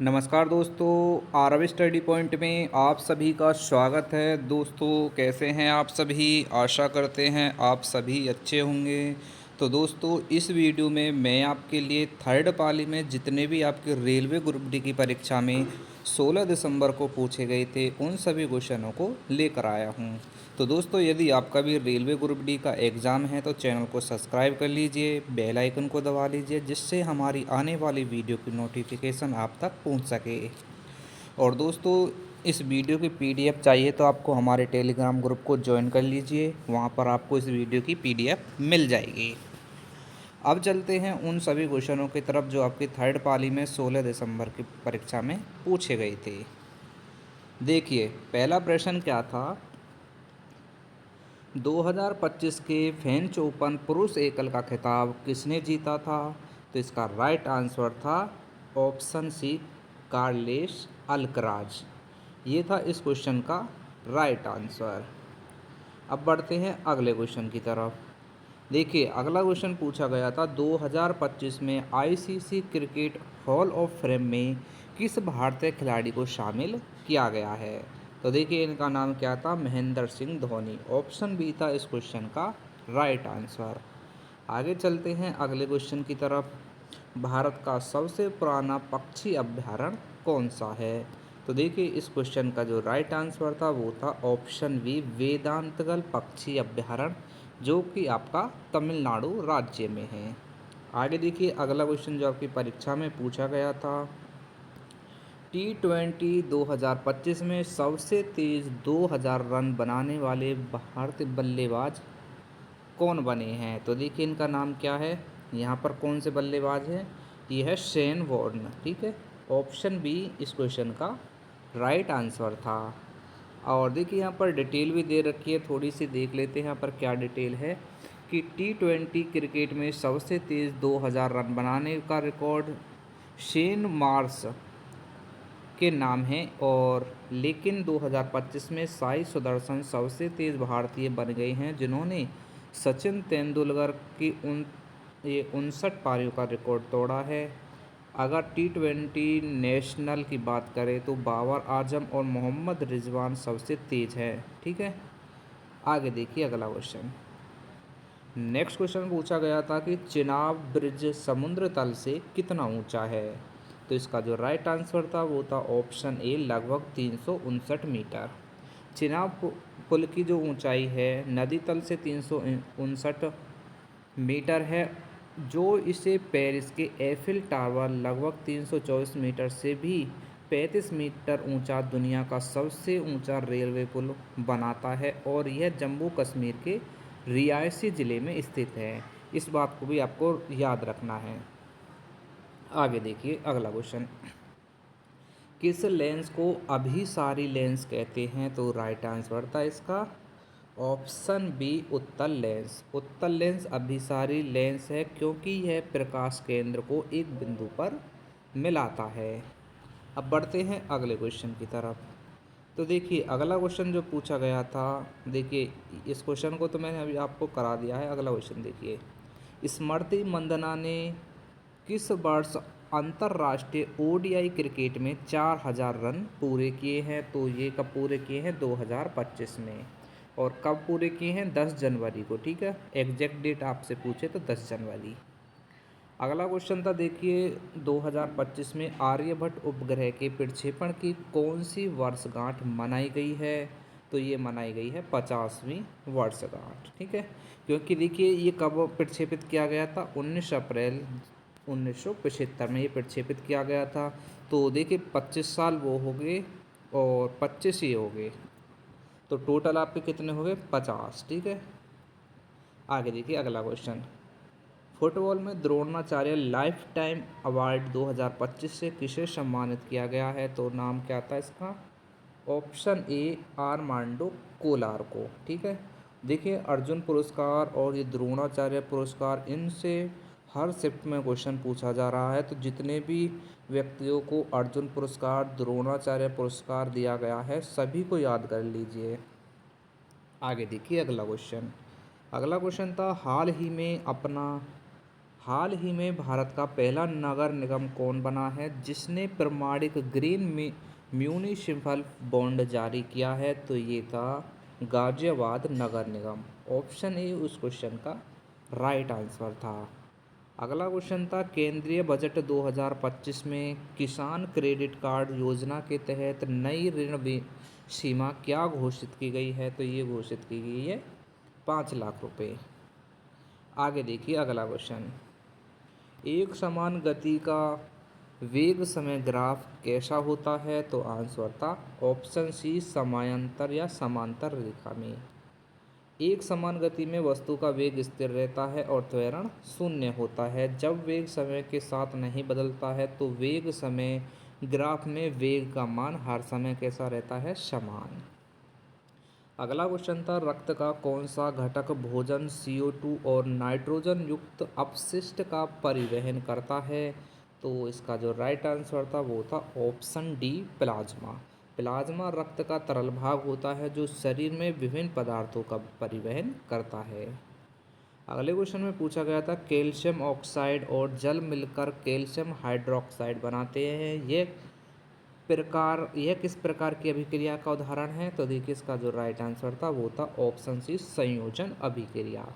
नमस्कार दोस्तों, Aarav study point में आप सभी का स्वागत है। दोस्तों कैसे हैं आप सभी? आशा करते हैं आप सभी अच्छे होंगे। तो दोस्तों इस वीडियो में मैं आपके लिए थर्ड पाली में जितने भी आपके रेलवे ग्रुप डी की परीक्षा में 16 दिसंबर को पूछे गए थे उन सभी क्वेश्चनों को लेकर आया हूं। तो दोस्तों यदि आपका भी रेलवे ग्रुप डी का एग्ज़ाम है तो चैनल को सब्सक्राइब कर लीजिए, बेल आइकन को दबा लीजिए जिससे हमारी आने वाली वीडियो की नोटिफिकेशन आप तक पहुंच सके। और दोस्तों इस वीडियो की पीडीएफ चाहिए तो आपको हमारे टेलीग्राम ग्रुप को ज्वाइन कर लीजिए, वहां पर आपको इस वीडियो की पीडीएफ मिल जाएगी। अब चलते हैं उन सभी क्वेश्चनों की तरफ जो आपकी थर्ड पाली में 16 दिसंबर की परीक्षा में पूछे गए थे। देखिए पहला प्रश्न क्या था, 2025 के फ्रेंच ओपन पुरुष एकल का खिताब किसने जीता था? तो इसका राइट आंसर था ऑप्शन सी, कार्लेस अल्कराज। ये था इस क्वेश्चन का राइट आंसर। अब बढ़ते हैं अगले क्वेश्चन की तरफ। देखिए अगला क्वेश्चन पूछा गया था 2025 में ICC cricket hall of fame में किस भारतीय खिलाड़ी को शामिल किया गया है? तो देखिए इनका नाम क्या था, महेंद्र सिंह धोनी। ऑप्शन बी था इस क्वेश्चन का राइट आंसर। आगे चलते हैं अगले क्वेश्चन की तरफ। भारत का सबसे पुराना पक्षी अभयारण्य कौन सा है? तो देखिए इस क्वेश्चन का जो राइट आंसर था वो था ऑप्शन बी, वेदांतगल पक्षी अभयारण्य जो कि आपका तमिलनाडु राज्य में है। आगे देखिए अगला क्वेश्चन जो आपकी परीक्षा में पूछा गया था, T20 2025 में सबसे तेज 2000 रन बनाने वाले भारतीय बल्लेबाज कौन बने हैं? तो देखिए इनका नाम क्या है, यहाँ पर कौन से बल्लेबाज हैं? ये है शेन वॉर्न। ठीक है, ऑप्शन बी इस क्वेश्चन का राइट आंसर था। और देखिए यहाँ पर डिटेल भी दे रखी है, थोड़ी सी देख लेते हैं यहाँ पर क्या डिटेल है कि T20 क्रिकेट में सबसे तेज़ 2000 रन बनाने का रिकॉर्ड शेन मार्श के नाम है। और लेकिन 2025 में साई सुदर्शन सबसे तेज़ भारतीय बन गए हैं जिन्होंने सचिन तेंदुलकर की 59 पारियों का रिकॉर्ड तोड़ा है। अगर T20 नेशनल की बात करें तो बाबर आजम और मोहम्मद रिजवान सबसे तेज़ है। ठीक है, आगे देखिए अगला क्वेश्चन। नेक्स्ट क्वेश्चन पूछा गया था कि चिनाब ब्रिज समुद्र तल से कितना ऊंचा है? तो इसका जो राइट आंसर था वो था ऑप्शन ए, लगभग 359 मीटर। चिनाब पुल की जो ऊंचाई है नदी तल से 359 मीटर है, जो इसे पेरिस के एफिल टावर लगभग 324 मीटर से भी 35 मीटर ऊंचा दुनिया का सबसे ऊंचा रेलवे पुल बनाता है। और यह जम्मू कश्मीर के रियासी ज़िले में स्थित है। इस बात को भी आपको याद रखना है। आगे देखिए अगला क्वेश्चन, किस लेंस को अभिसारी लेंस कहते हैं? तो राइट आंसर था इसका ऑप्शन बी, उत्तल लेंस। उत्तल लेंस अभिसारी लेंस है क्योंकि यह प्रकाश केंद्र को एक बिंदु पर मिलाता है। अब बढ़ते हैं अगले क्वेश्चन की तरफ। तो देखिए अगला क्वेश्चन जो पूछा गया था, देखिए इस क्वेश्चन को तो मैंने अभी आपको करा दिया है। अगला क्वेश्चन देखिए, स्मृति मंदना ने किस वर्ष अंतर्राष्ट्रीय ओडीआई क्रिकेट में 4000 रन पूरे किए हैं? तो ये कब पूरे किए हैं? 2025 में। और कब पूरे किए हैं? 10 जनवरी को। ठीक है, एग्जैक्ट डेट आपसे पूछे तो 10 जनवरी। अगला क्वेश्चन था देखिए, 2025 में आर्यभट्ट उपग्रह के प्रक्षेपण की कौन सी वर्षगांठ मनाई गई है? तो ये मनाई गई है 50वीं वर्षगांठ। ठीक है, क्योंकि देखिए ये कब प्रक्षेपित किया गया था? 19 अप्रैल 1975 में ये प्रक्षेपित किया गया था। तो देखिए 25 साल वो हो गए और 25 ये हो गए, तो टोटल आपके कितने हो गए? 50। ठीक है, आगे देखिए अगला क्वेश्चन, फुटबॉल में द्रोणाचार्य लाइफ टाइम अवार्ड 2025 से किसे सम्मानित किया गया है? तो नाम क्या था इसका? ऑप्शन ए, आर्मांडो कोलार को। ठीक है, देखिए अर्जुन पुरस्कार और ये द्रोणाचार्य पुरस्कार, इनसे हर शिफ्ट में क्वेश्चन पूछा जा रहा है। तो जितने भी व्यक्तियों को अर्जुन पुरस्कार, द्रोणाचार्य पुरस्कार दिया गया है सभी को याद कर लीजिए। आगे देखिए अगला क्वेश्चन। अगला क्वेश्चन था, हाल ही में भारत का पहला नगर निगम कौन बना है जिसने प्रमाणित ग्रीन म्यूनिसिपल बॉन्ड जारी किया है? तो ये था गाजियाबाद नगर निगम। ऑप्शन ए उस क्वेश्चन का राइट आंसर था। अगला क्वेश्चन था केंद्रीय बजट 2025 में किसान क्रेडिट कार्ड योजना के तहत नई ऋण सीमा क्या घोषित की गई है? तो ये घोषित की गई है 5 लाख रुपए। आगे देखिए अगला क्वेश्चन, एक समान गति का वेग समय ग्राफ कैसा होता है? तो आंसर था ऑप्शन सी समानांतर या समांतर रेखा में। एक समान गति में वस्तु का वेग स्थिर रहता है और त्वरण शून्य होता है। जब वेग समय के साथ नहीं बदलता है तो वेग समय ग्राफ में वेग का मान हर समय कैसा रहता है? समान। अगला क्वेश्चन था रक्त का कौन सा घटक भोजन CO2 और नाइट्रोजन युक्त अपशिष्ट का परिवहन करता है? तो इसका जो राइट आंसर था वो था ऑप्शन डी प्लाज्मा। प्लाज्मा रक्त का तरल भाग होता है जो शरीर में विभिन्न पदार्थों का परिवहन करता है। अगले क्वेश्चन में पूछा गया था कैल्शियम ऑक्साइड और जल मिलकर कैल्शियम हाइड्रोक्साइड बनाते हैं, यह किस प्रकार की अभिक्रिया का उदाहरण है? तो देखिए इसका जो राइट आंसर था वो था ऑप्शन सी संयोजन अभिक्रिया।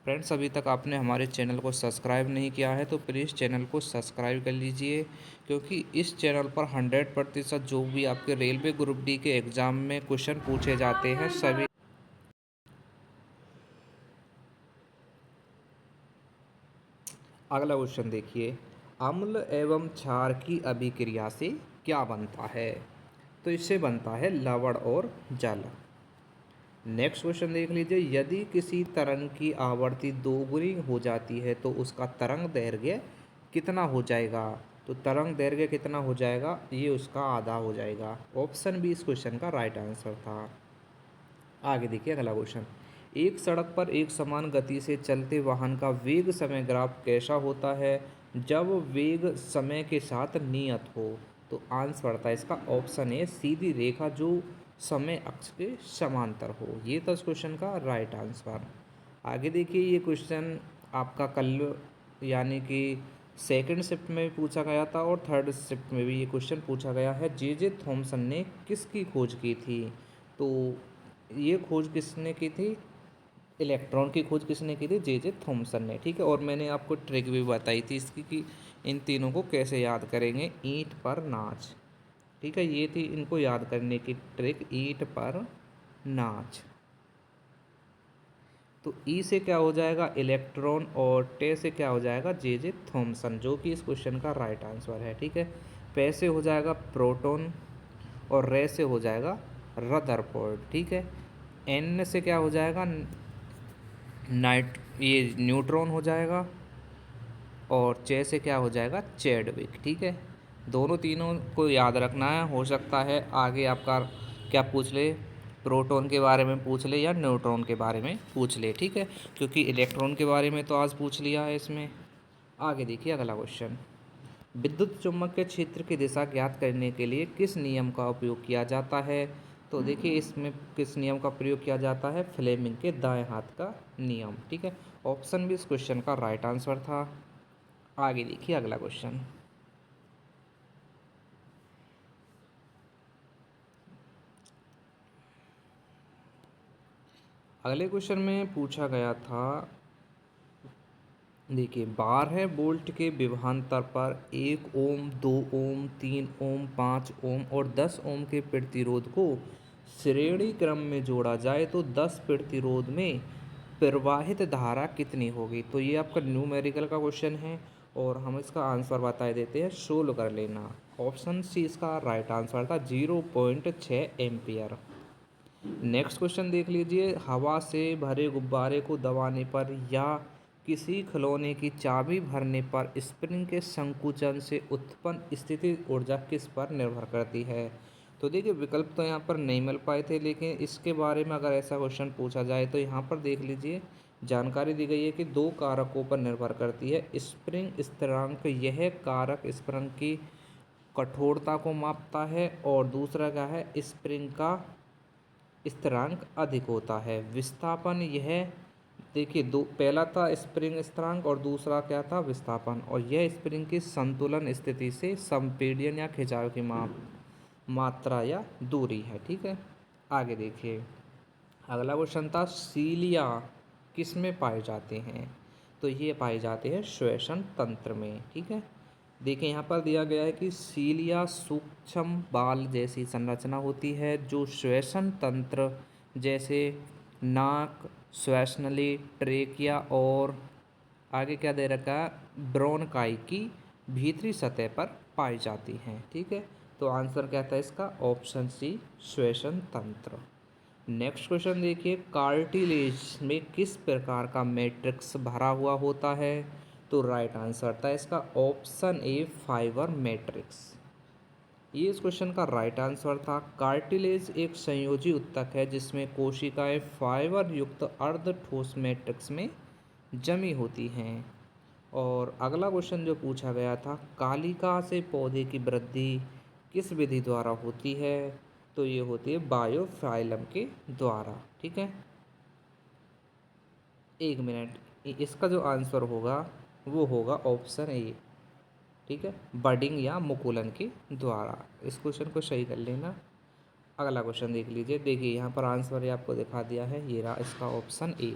फ्रेंड्स, अभी तक आपने हमारे चैनल को सब्सक्राइब नहीं किया है तो प्लीज़ चैनल को सब्सक्राइब कर लीजिए, क्योंकि इस चैनल पर 100% जो भी आपके रेलवे ग्रुप डी के एग्ज़ाम में क्वेश्चन पूछे जाते हैं सभी। अगला क्वेश्चन देखिए, अम्ल एवं क्षार की अभिक्रिया से क्या बनता है? तो इससे बनता है लवण और जल। नेक्स्ट क्वेश्चन देख लीजिए, यदि किसी तरंग की आवृत्ति दोगुनी हो जाती है तो उसका तरंग दैर्घ्य कितना हो जाएगा? तो तरंग दैर्घ्य कितना हो जाएगा? ये उसका आधा हो जाएगा। ऑप्शन बी इस क्वेश्चन का राइट आंसर था। आगे देखिए अगला क्वेश्चन, एक सड़क पर एक समान गति से चलते वाहन का वेग समय ग्राफ कैसा होता है जब वेग समय के साथ नियत हो? तो आंसर था इसका ऑप्शन ए सीधी रेखा जो समय अक्ष के समांतर हो। ये था इस क्वेश्चन का राइट आंसर। आगे देखिए, ये क्वेश्चन आपका कल यानी कि सेकंड शिफ्ट में भी पूछा गया था और थर्ड शिफ्ट में भी ये क्वेश्चन पूछा गया है। जे थॉमसन ने किसकी खोज की थी? तो ये खोज किसने की थी? इलेक्ट्रॉन की खोज किसने की थी? जे थॉमसन ने। ठीक है, और मैंने आपको ट्रिक भी बताई थी इसकी कि इन तीनों को कैसे याद करेंगे। ईंट पर नाच, ठीक है, ये थी इनको याद करने की ट्रिक, ईंट पर नाच। तो ई से क्या हो जाएगा? इलेक्ट्रॉन, और टे से क्या हो जाएगा? जे थॉमसन, जो कि इस क्वेश्चन का राइट आंसर है। ठीक है, पे से हो जाएगा प्रोटॉन और रे से हो जाएगा रदरफोर्ड। ठीक है, एन से क्या हो जाएगा? ये न्यूट्रॉन हो जाएगा, और चे से क्या हो जाएगा? चैडविक। ठीक है, दोनों तीनों को याद रखना है। हो सकता है आगे आपका क्या पूछ ले, प्रोटॉन के बारे में पूछ ले या न्यूट्रॉन के बारे में पूछ ले। ठीक है, क्योंकि इलेक्ट्रॉन के बारे में तो आज पूछ लिया है इसमें। आगे देखिए अगला क्वेश्चन, विद्युत चुम्बकीय क्षेत्र की दिशा ज्ञात करने के लिए किस नियम का उपयोग किया जाता है? तो देखिए इसमें किस नियम का प्रयोग किया जाता है? फ्लेमिंग के दाएं हाथ का नियम। ठीक है, ऑप्शन भी इस क्वेश्चन का राइट आंसर था। आगे देखिए अगला क्वेश्चन, अगले क्वेश्चन में पूछा गया था, देखिए 12 वोल्ट के विभवांतर पर 1 ओम, 2 ओम, 3 ओम, 5 ओम और 10 ओम के प्रतिरोध को श्रेणी क्रम में जोड़ा जाए तो 10 प्रतिरोध में प्रवाहित धारा कितनी होगी? तो ये आपका न्यूमेरिकल का क्वेश्चन है और हम इसका आंसर बता देते हैं, सोल्व कर लेना। ऑप्शन सी इसका राइट आंसर था 0.6 एम्पियर। नेक्स्ट क्वेश्चन देख लीजिए, हवा से भरे गुब्बारे को दबाने पर या किसी खिलौने की चाबी भरने पर स्प्रिंग के संकुचन से उत्पन्न स्थितिज ऊर्जा किस पर निर्भर करती है? तो देखिए विकल्प तो यहाँ पर नहीं मिल पाए थे, लेकिन इसके बारे में अगर ऐसा क्वेश्चन पूछा जाए तो यहाँ पर देख लीजिए जानकारी दी गई है कि 2 कारकों पर निर्भर करती है। स्प्रिंग स्थिरांक, यह कारक स्प्रिंग की कठोरता को मापता है, और दूसरा क्या है? स्प्रिंग का स्थिरांक अधिक होता है। विस्थापन, यह देखिए दो, पहला था स्प्रिंग स्थिरांक और दूसरा क्या था, विस्थापन। और यह स्प्रिंग की संतुलन स्थिति से संपीड़न या खिंचाव की मात्रा या दूरी है। ठीक है, आगे देखिए अगला क्वेश्चन था, सीलिया किस में पाए जाते हैं? तो ये पाए जाते हैं श्वसन तंत्र में। ठीक है, देखिए यहाँ पर दिया गया है कि सीलिया सूक्ष्म बाल जैसी संरचना होती है जो श्वसन तंत्र जैसे नाक, श्वसनली, ट्रेकिया और आगे क्या दे रखा है, ब्रोनकाई की भीतरी सतह पर पाई जाती हैं। ठीक है, तो आंसर क्या था इसका, ऑप्शन सी, श्वसन तंत्र। नेक्स्ट क्वेश्चन देखिए, कार्टिलेज में किस प्रकार का मैट्रिक्स भरा हुआ होता है? तो राइट आंसर था इसका ऑप्शन ए, फाइबर मैट्रिक्स। ये इस क्वेश्चन का राइट आंसर था। कार्टिलेज एक संयोजी ऊतक है जिसमें कोशिकाएं फाइबर युक्त अर्ध ठोस मैट्रिक्स में जमी होती हैं। और अगला क्वेश्चन जो पूछा गया था, कालिका से पौधे की वृद्धि किस विधि द्वारा होती है? तो ये होती है बायोफाइलम के द्वारा। ठीक है, एक मिनट, इसका जो आंसर होगा वो होगा ऑप्शन ए। ठीक है, बडिंग या मुकुलन के द्वारा। इस क्वेश्चन को सही कर लेना। अगला क्वेश्चन देख लीजिए, देखिए यहाँ पर आंसर आपको दिखा दिया है, ये रहा इसका ऑप्शन ए।